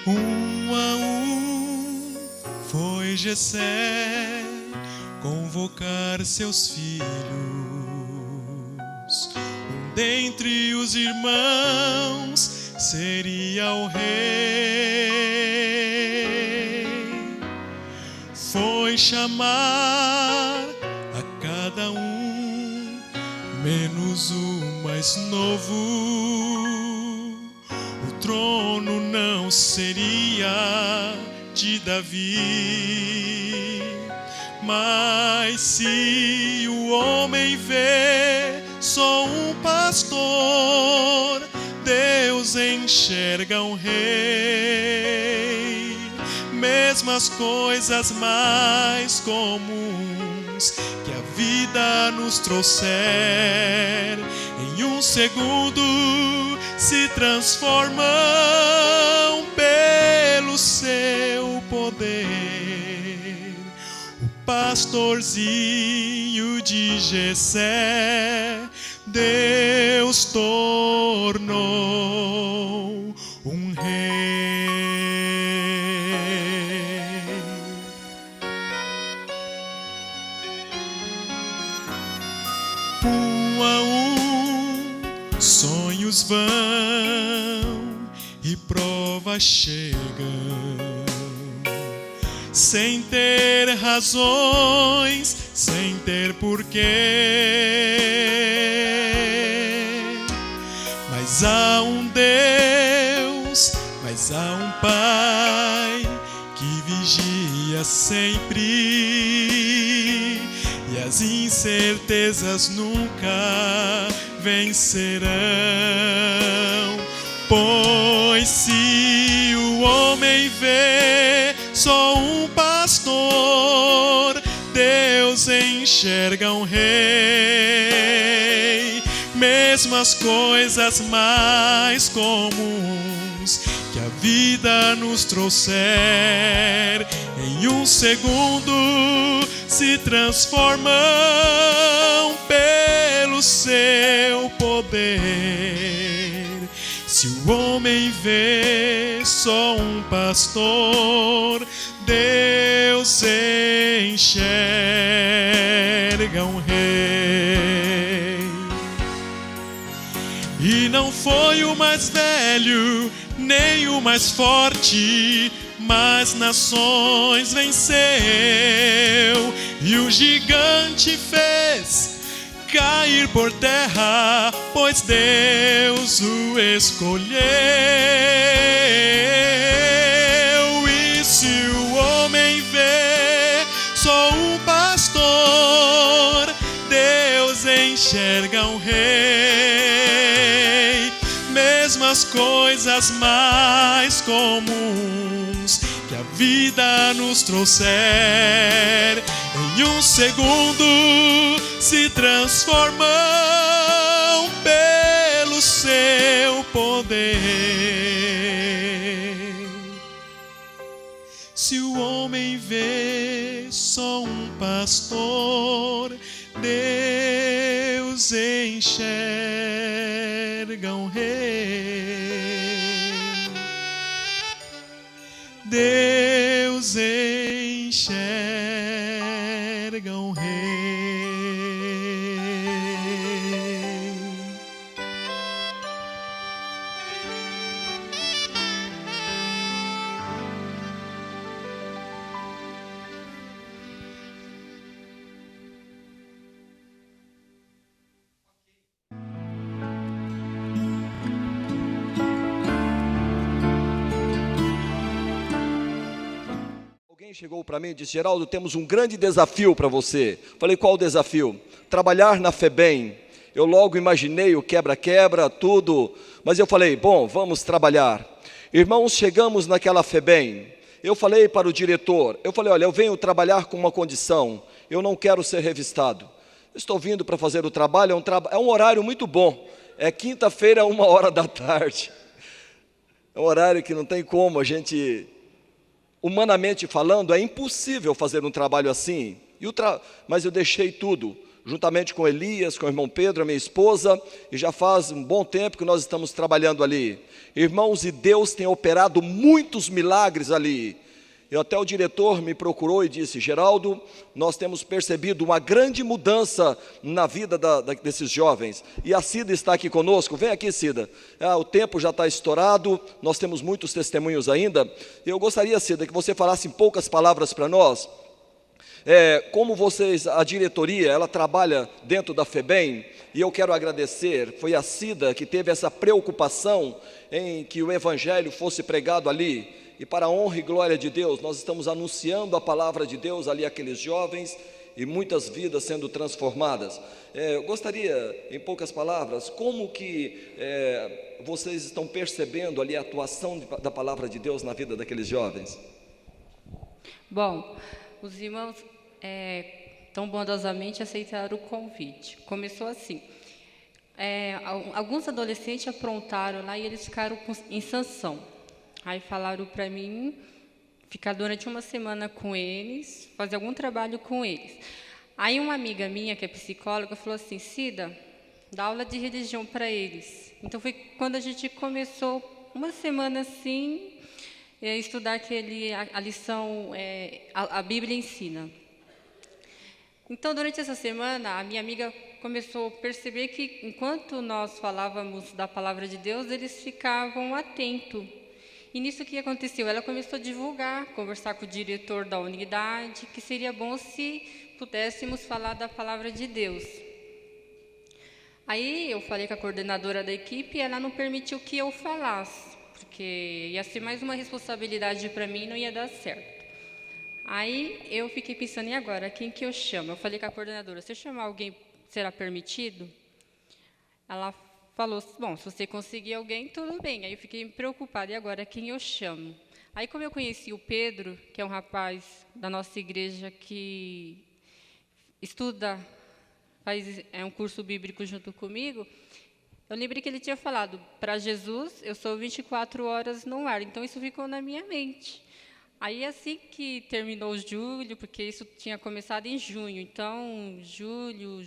Um a um foi Jessé convocar seus filhos. Um dentre os irmãos seria o rei. Foi chamar a cada um, menos o mais novo. O trono não seria de Davi. Mas se o homem vê só um pastor, Deus enxerga um rei. Mesmo as coisas mais comuns que a vida nos trouxer, em um segundo se transformam pelo seu poder. O pastorzinho de Jessé, Deus tornou um rei. Um a um, sonhos vão e provas chegam, sem ter razões, sem ter porquê. Mas há um Deus, mas há um Pai que vigia sempre, e as incertezas nunca vencerão. Pois se o homem vê só um pastor, Deus enxerga um rei. Mesmo as coisas mais comuns que a vida nos trouxer, em um segundo se transformam pelo seu poder. Se o homem vê só um pastor, Deus enxerga um rei. E não foi o mais velho, nem o mais forte, mas nações venceu, e o gigante fez cair por terra, pois Deus o escolheu. E se o homem vê só um pastor, Deus enxerga um rei. Mesmo as coisas mais comuns que a vida nos trouxer, em um segundo se transformam pelo seu poder. Se o homem vê só um pastor, Deus enxerga um rei. Deus enxerga um rei. Chegou para mim e disse: Geraldo, temos um grande desafio para você. Falei: qual o desafio? Trabalhar na FEBEM. Eu logo imaginei o quebra-quebra, tudo, mas eu falei: bom, vamos trabalhar. Irmãos, chegamos naquela FEBEM. Eu falei para o diretor, eu falei: olha, eu venho trabalhar com uma condição, eu não quero ser revistado. Estou vindo para fazer o trabalho, é um horário muito bom. É quinta-feira, 13h. É um horário que não tem como a gente... Humanamente falando, é impossível fazer um trabalho assim. Mas eu deixei tudo juntamente com Elias, com o irmão Pedro, a minha esposa, e já faz um bom tempo que nós estamos trabalhando ali. Irmãos, e Deus tem operado muitos milagres ali. E até o diretor me procurou e disse: Geraldo, nós temos percebido uma grande mudança na vida desses jovens. E a Cida está aqui conosco. Vem aqui, Cida. O tempo já está estourado, nós temos muitos testemunhos ainda. Eu gostaria, Cida, que você falasse em poucas palavras para nós. Como vocês, a diretoria, ela trabalha dentro da FEBEM, e eu quero agradecer, foi a Cida que teve essa preocupação em que o evangelho fosse pregado ali, e para a honra e glória de Deus, nós estamos anunciando a palavra de Deus ali àqueles jovens, e muitas vidas sendo transformadas. Eu gostaria, em poucas palavras, como que vocês estão percebendo ali a atuação da palavra de Deus na vida daqueles jovens? Bom, os irmãos tão bondosamente aceitaram o convite. Começou assim, alguns adolescentes aprontaram lá e eles ficaram em sanção. Aí falaram para mim ficar durante uma semana com eles, fazer algum trabalho com eles. Aí uma amiga minha, que é psicóloga, falou assim: Cida, dá aula de religião para eles. Então foi quando a gente começou uma semana assim, estudar a lição, a Bíblia ensina. Então, durante essa semana, a minha amiga começou a perceber que, enquanto nós falávamos da palavra de Deus, eles ficavam atentos. E nisso, o que aconteceu? Ela começou a divulgar, conversar com o diretor da unidade, que seria bom se pudéssemos falar da palavra de Deus. Aí, eu falei com a coordenadora da equipe e ela não permitiu que eu falasse, porque ia ser mais uma responsabilidade para mim e não ia dar certo. Aí eu fiquei pensando: e agora, quem que eu chamo? Eu falei com a coordenadora: se eu chamar alguém, será permitido? Ela falou: bom, se você conseguir alguém, tudo bem. Aí eu fiquei preocupada: e agora, quem eu chamo? Aí, como eu conheci o Pedro, que é um rapaz da nossa igreja que estuda, faz um curso bíblico junto comigo, eu lembrei que ele tinha falado: para Jesus, eu sou 24 horas no ar. Então, isso ficou na minha mente. Aí, assim que terminou julho, porque isso tinha começado em junho, então, julho,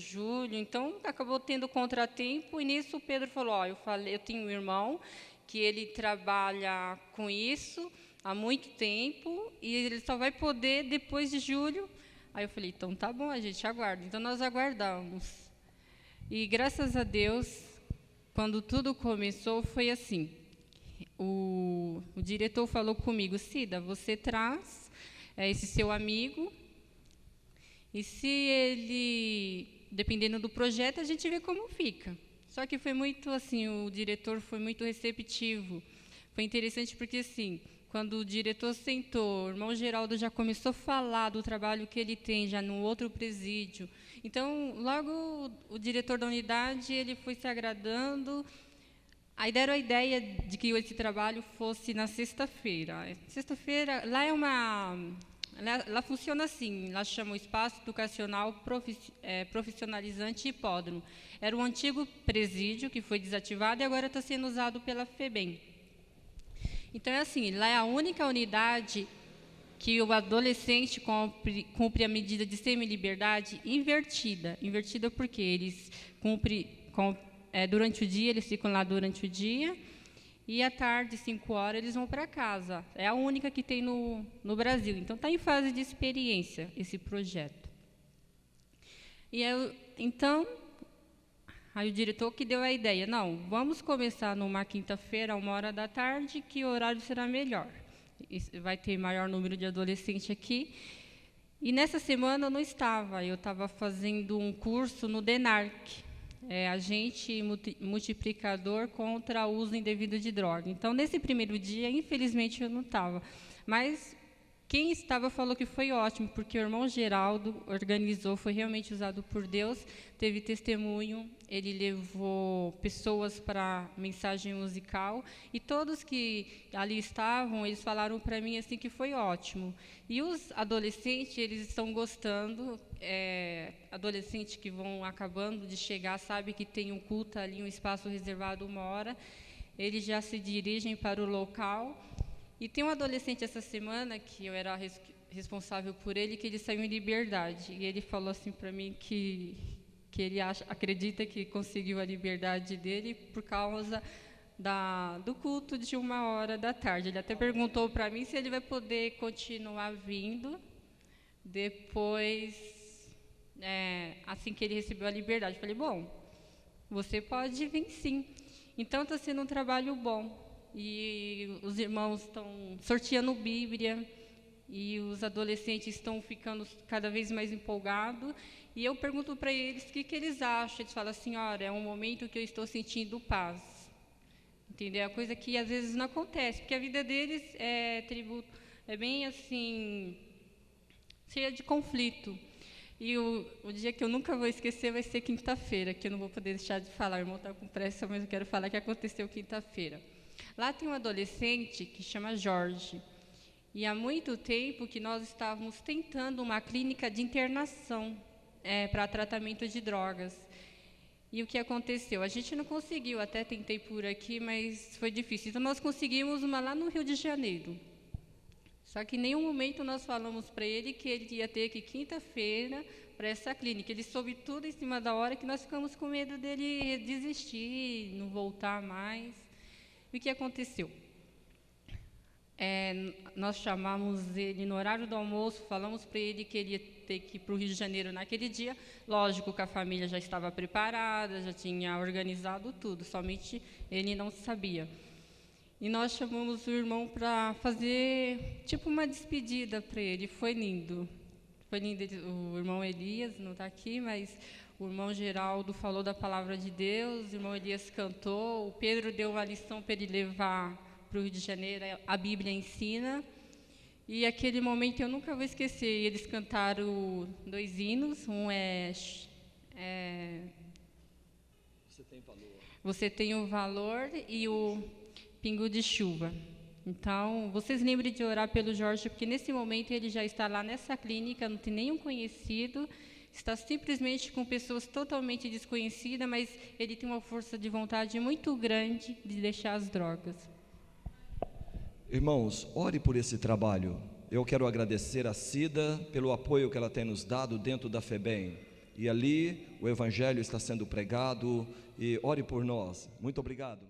então, acabou tendo contratempo, e nisso o Pedro falou: eu tenho um irmão que ele trabalha com isso há muito tempo, e ele só vai poder depois de julho. Aí eu falei: então, tá bom, a gente aguarda. Então, nós aguardamos. E, graças a Deus, quando tudo começou, foi assim. O diretor falou comigo: Cida, você traz esse seu amigo, e se ele, dependendo do projeto, a gente vê como fica. Só que foi muito assim, o diretor foi muito receptivo. Foi interessante porque, assim, quando o diretor sentou, o irmão Geraldo já começou a falar do trabalho que ele tem já no outro presídio. Então, logo o diretor da unidade, ele foi se agradando. Aí deram a ideia de que esse trabalho fosse na sexta-feira. Sexta-feira, lá funciona assim, lá chama o Espaço Educacional Profissionalizante Hipódromo. Era um antigo presídio que foi desativado e agora está sendo usado pela FEBEM. Então, é assim, lá é a única unidade que o adolescente cumpre a medida de semi-liberdade invertida. Invertida porque eles cumprem... durante o dia, eles ficam lá durante o dia, e à tarde, 5 horas, eles vão para casa. É a única que tem no Brasil. Então, está em fase de experiência esse projeto. Então, aí o diretor que deu a ideia: não, vamos começar numa quinta-feira, 13h, que o horário será melhor. Vai ter maior número de adolescentes aqui. E nessa semana eu não estava, eu estava fazendo um curso no DENARC, agente multiplicador contra o uso indevido de droga. Então, nesse primeiro dia, infelizmente, eu não estava. Mas quem estava falou que foi ótimo, porque o irmão Geraldo organizou, foi realmente usado por Deus, teve testemunho, ele levou pessoas para mensagem musical, e todos que ali estavam, eles falaram para mim assim que foi ótimo. E os adolescentes, eles estão gostando, adolescentes que vão acabando de chegar, sabe que tem um culto ali, um espaço reservado 1h, eles já se dirigem para o local. E tem um adolescente essa semana, que eu era responsável por ele, que ele saiu em liberdade. E ele falou assim para mim que que ele acredita que conseguiu a liberdade dele por causa do culto de 1 hora da tarde. Ele até perguntou para mim se ele vai poder continuar vindo depois, assim que ele recebeu a liberdade. Eu falei, bom, você pode vir sim. Então está sendo um trabalho bom. E os irmãos estão sorteando Bíblia, e os adolescentes estão ficando cada vez mais empolgados. E eu pergunto para eles o que eles acham. Eles falam assim, olha, é um momento que eu estou sentindo paz. Entendeu? É uma coisa que às vezes não acontece, porque a vida deles é bem assim, cheia de conflito. E o dia que eu nunca vou esquecer vai ser quinta-feira, que eu não vou poder deixar de falar. O irmão está com pressa, mas eu quero falar que aconteceu quinta-feira. Lá tem um adolescente que chama Jorge. E há muito tempo que nós estávamos tentando uma clínica de internação para tratamento de drogas. E o que aconteceu? A gente não conseguiu, até tentei por aqui, mas foi difícil. Então nós conseguimos uma lá no Rio de Janeiro. Só que em nenhum momento nós falamos para ele que ele ia ter que quinta-feira para essa clínica. Ele soube tudo em cima da hora, que nós ficamos com medo dele desistir, não voltar mais. E o que aconteceu? Nós chamamos ele no horário do almoço, falamos para ele que ele ia ter que ir para o Rio de Janeiro naquele dia. Lógico que a família já estava preparada, já tinha organizado tudo, somente ele não sabia. E nós chamamos o irmão para fazer tipo uma despedida para ele. Foi lindo. Foi lindo. O irmão Elias não está aqui, mas o irmão Geraldo falou da palavra de Deus, o irmão Elias cantou, o Pedro deu uma lição para ele levar para o Rio de Janeiro, a Bíblia ensina. E aquele momento eu nunca vou esquecer. Eles cantaram 2 hinos. Um Você tem valor. Você tem o valor, e o Pingo de Chuva. Então, vocês lembrem de orar pelo Jorge, porque nesse momento ele já está lá nessa clínica, não tem nenhum conhecido, está simplesmente com pessoas totalmente desconhecidas, mas ele tem uma força de vontade muito grande de deixar as drogas. Irmãos, ore por esse trabalho. Eu quero agradecer a Cida pelo apoio que ela tem nos dado dentro da FEBEM. E ali o Evangelho está sendo pregado. E ore por nós. Muito obrigado.